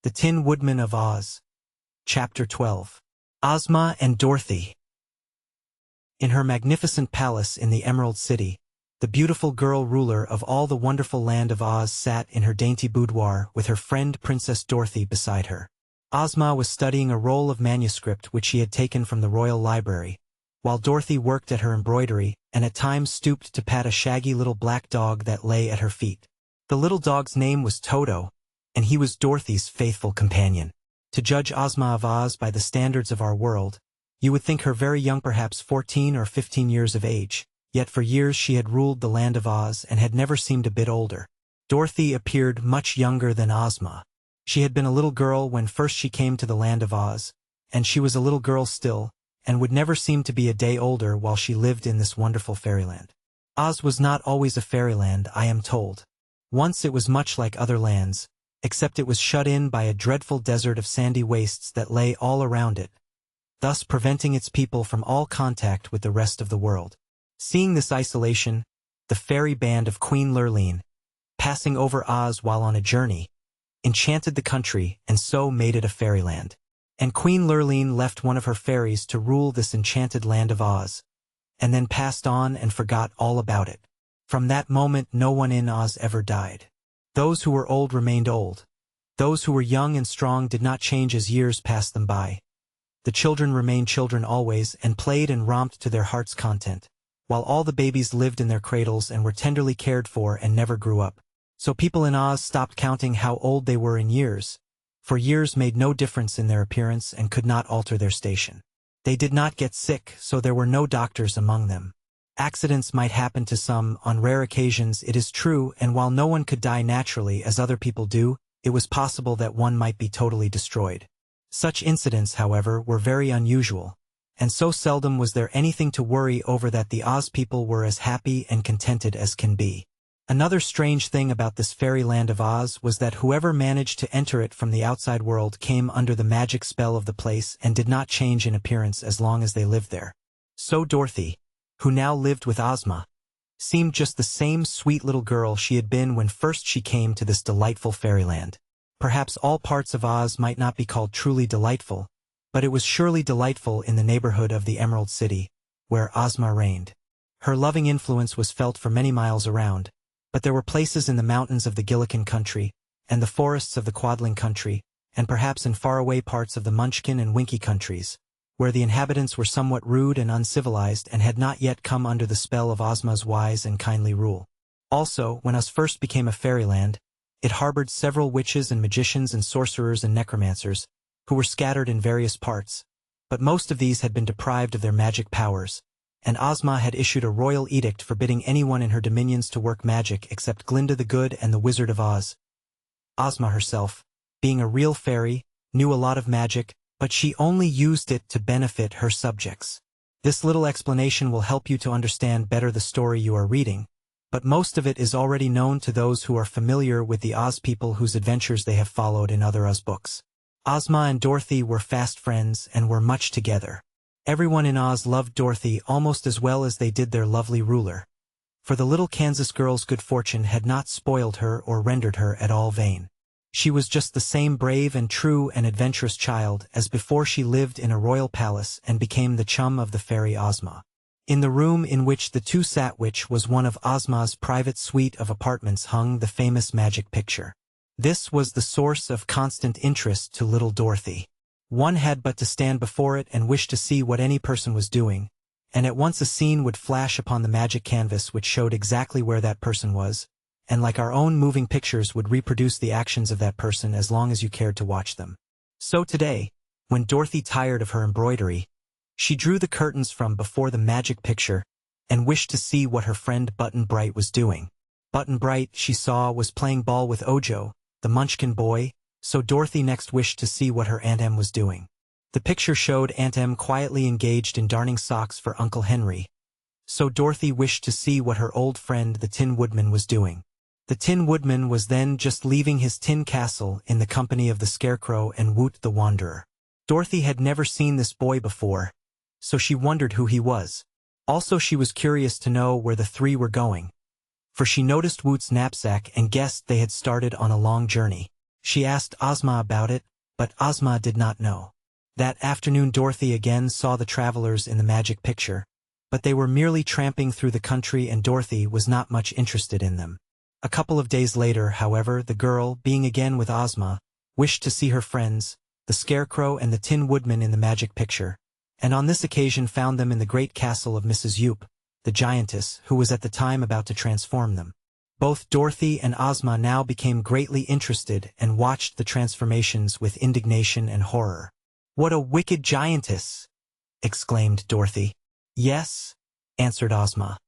The Tin Woodman of Oz. Chapter 12. Ozma and Dorothy. In her magnificent palace in the Emerald City, the beautiful girl ruler of all the wonderful land of Oz sat in her dainty boudoir with her friend Princess Dorothy beside her. Ozma was studying a roll of manuscript which she had taken from the royal library, while Dorothy worked at her embroidery and at times stooped to pat a shaggy little black dog that lay at her feet. The little dog's name was Toto, and he was Dorothy's faithful companion. To judge Ozma of Oz by the standards of our world, you would think her very young, perhaps 14 or 15 years of age, yet for years she had ruled the land of Oz and had never seemed a bit older. Dorothy appeared much younger than Ozma. She had been a little girl when first she came to the land of Oz, and she was a little girl still, and would never seem to be a day older while she lived in this wonderful fairyland. Oz was not always a fairyland, I am told. Once it was much like other lands, except it was shut in by a dreadful desert of sandy wastes that lay all around it, thus preventing its people from all contact with the rest of the world. Seeing this isolation, the fairy band of Queen Lurline, passing over Oz while on a journey, enchanted the country and so made it a fairyland. And Queen Lurline left one of her fairies to rule this enchanted land of Oz, and then passed on and forgot all about it. From that moment no one in Oz ever died. Those who were old remained old. Those who were young and strong did not change as years passed them by. The children remained children always and played and romped to their heart's content, while all the babies lived in their cradles and were tenderly cared for and never grew up. So people in Oz stopped counting how old they were in years, for years made no difference in their appearance and could not alter their station. They did not get sick, so there were no doctors among them. Accidents might happen to some, on rare occasions it is true, and while no one could die naturally as other people do, it was possible that one might be totally destroyed. Such incidents, however, were very unusual, and so seldom was there anything to worry over that the Oz people were as happy and contented as can be. Another strange thing about this fairyland of Oz was that whoever managed to enter it from the outside world came under the magic spell of the place and did not change in appearance as long as they lived there. So Dorothy, who now lived with Ozma, seemed just the same sweet little girl she had been when first she came to this delightful fairyland. Perhaps all parts of Oz might not be called truly delightful, but it was surely delightful in the neighborhood of the Emerald City, where Ozma reigned. Her loving influence was felt for many miles around, but there were places in the mountains of the Gillikin country, and the forests of the Quadling country, and perhaps in faraway parts of the Munchkin and Winky countries, where the inhabitants were somewhat rude and uncivilized and had not yet come under the spell of Ozma's wise and kindly rule. Also, when Oz first became a fairyland, it harbored several witches and magicians and sorcerers and necromancers, who were scattered in various parts, but most of these had been deprived of their magic powers, and Ozma had issued a royal edict forbidding anyone in her dominions to work magic except Glinda the Good and the Wizard of Oz. Ozma herself, being a real fairy, knew a lot of magic, but she only used it to benefit her subjects. This little explanation will help you to understand better the story you are reading, but most of it is already known to those who are familiar with the Oz people whose adventures they have followed in other Oz books. Ozma and Dorothy were fast friends and were much together. Everyone in Oz loved Dorothy almost as well as they did their lovely ruler, for the little Kansas girl's good fortune had not spoiled her or rendered her at all vain. She was just the same brave and true and adventurous child as before she lived in a royal palace and became the chum of the fairy Ozma. In the room in which the two sat, which was one of Ozma's private suite of apartments, hung the famous magic picture. This was the source of constant interest to little Dorothy. One had but to stand before it and wish to see what any person was doing, and at once a scene would flash upon the magic canvas which showed exactly where that person was, and like our own moving pictures would reproduce the actions of that person as long as you cared to watch them. So today, when Dorothy tired of her embroidery, she drew the curtains from before the magic picture and wished to see what her friend Button Bright was doing. Button Bright, she saw, was playing ball with Ojo, the Munchkin boy, so Dorothy next wished to see what her Aunt Em was doing. The picture showed Aunt Em quietly engaged in darning socks for Uncle Henry, so Dorothy wished to see what her old friend the Tin Woodman was doing. The Tin Woodman was then just leaving his tin castle in the company of the Scarecrow and Woot the Wanderer. Dorothy had never seen this boy before, so she wondered who he was. Also she was curious to know where the three were going, for she noticed Woot's knapsack and guessed they had started on a long journey. She asked Ozma about it, but Ozma did not know. That afternoon Dorothy again saw the travelers in the magic picture, but they were merely tramping through the country and Dorothy was not much interested in them. A couple of days later, however, the girl, being again with Ozma, wished to see her friends, the Scarecrow and the Tin Woodman in the magic picture, and on this occasion found them in the great castle of Mrs. Yoop, the giantess, who was at the time about to transform them. Both Dorothy and Ozma now became greatly interested and watched the transformations with indignation and horror. "What a wicked giantess!" exclaimed Dorothy. "Yes," answered Ozma.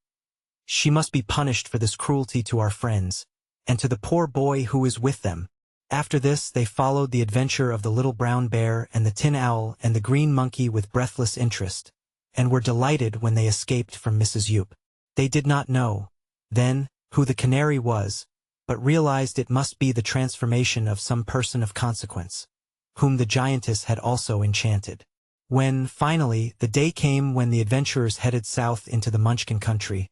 "She must be punished for this cruelty to our friends, and to the poor boy who is with them." After this they followed the adventure of the little brown bear and the tin owl and the green monkey with breathless interest, and were delighted when they escaped from Mrs. Yoop. They did not know, then, who the canary was, but realized it must be the transformation of some person of consequence, whom the giantess had also enchanted. When, finally, the day came when the adventurers headed south into the Munchkin country,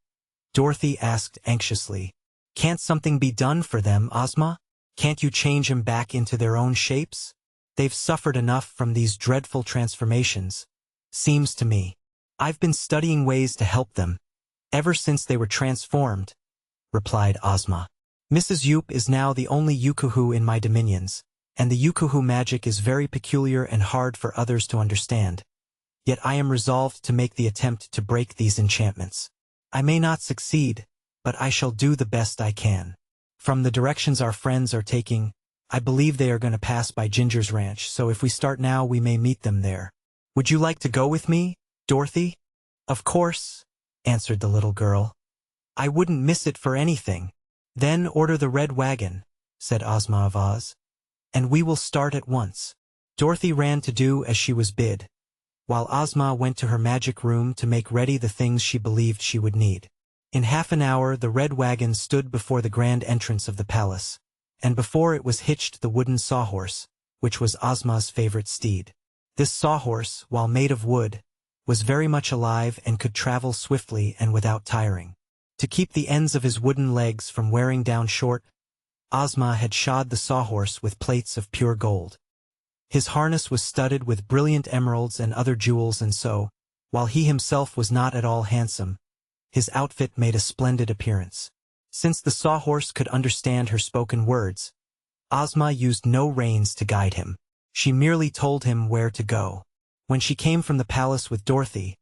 Dorothy asked anxiously, "Can't something be done for them, Ozma? Can't you change 'em back into their own shapes? They've suffered enough from these dreadful transformations, seems to me. I've been studying ways to help them, ever since they were transformed," replied Ozma. "Mrs. Yoop is now the only Yookoohoo in my dominions, and the Yookoohoo magic is very peculiar and hard for others to understand. Yet I am resolved to make the attempt to break these enchantments. I may not succeed, but I shall do the best I can. From the directions our friends are taking, I believe they are going to pass by Ginger's ranch, so if we start now we may meet them there. Would you like to go with me, Dorothy?" "Of course," answered the little girl. "I wouldn't miss it for anything." "Then order the red wagon," said Ozma of Oz, "and we will start at once." Dorothy ran to do as she was bid, while Ozma went to her magic room to make ready the things she believed she would need. In half an hour the red wagon stood before the grand entrance of the palace, and before it was hitched the wooden sawhorse, which was Ozma's favorite steed. This sawhorse, while made of wood, was very much alive and could travel swiftly and without tiring. To keep the ends of his wooden legs from wearing down short, Ozma had shod the sawhorse with plates of pure gold. His harness was studded with brilliant emeralds and other jewels, and so, while he himself was not at all handsome, his outfit made a splendid appearance. Since the sawhorse could understand her spoken words, Ozma used no reins to guide him. She merely told him where to go. When she came from the palace with Dorothy,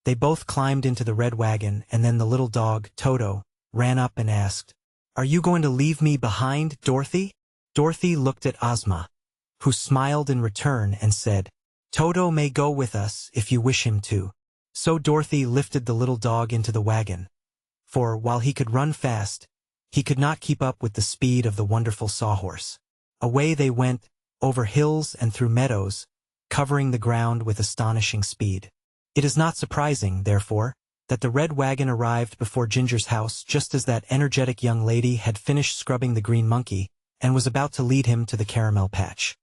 they both climbed into the red wagon, and then the little dog, Toto, ran up and asked, "Are you going to leave me behind, Dorothy?" Dorothy looked at Ozma, who smiled in return and said, "Toto may go with us if you wish him to." So Dorothy lifted the little dog into the wagon, for, while he could run fast, he could not keep up with the speed of the wonderful sawhorse. Away they went, over hills and through meadows, covering the ground with astonishing speed. It is not surprising, therefore, that the red wagon arrived before Ginger's house just as that energetic young lady had finished scrubbing the green monkey and was about to lead him to the caramel patch.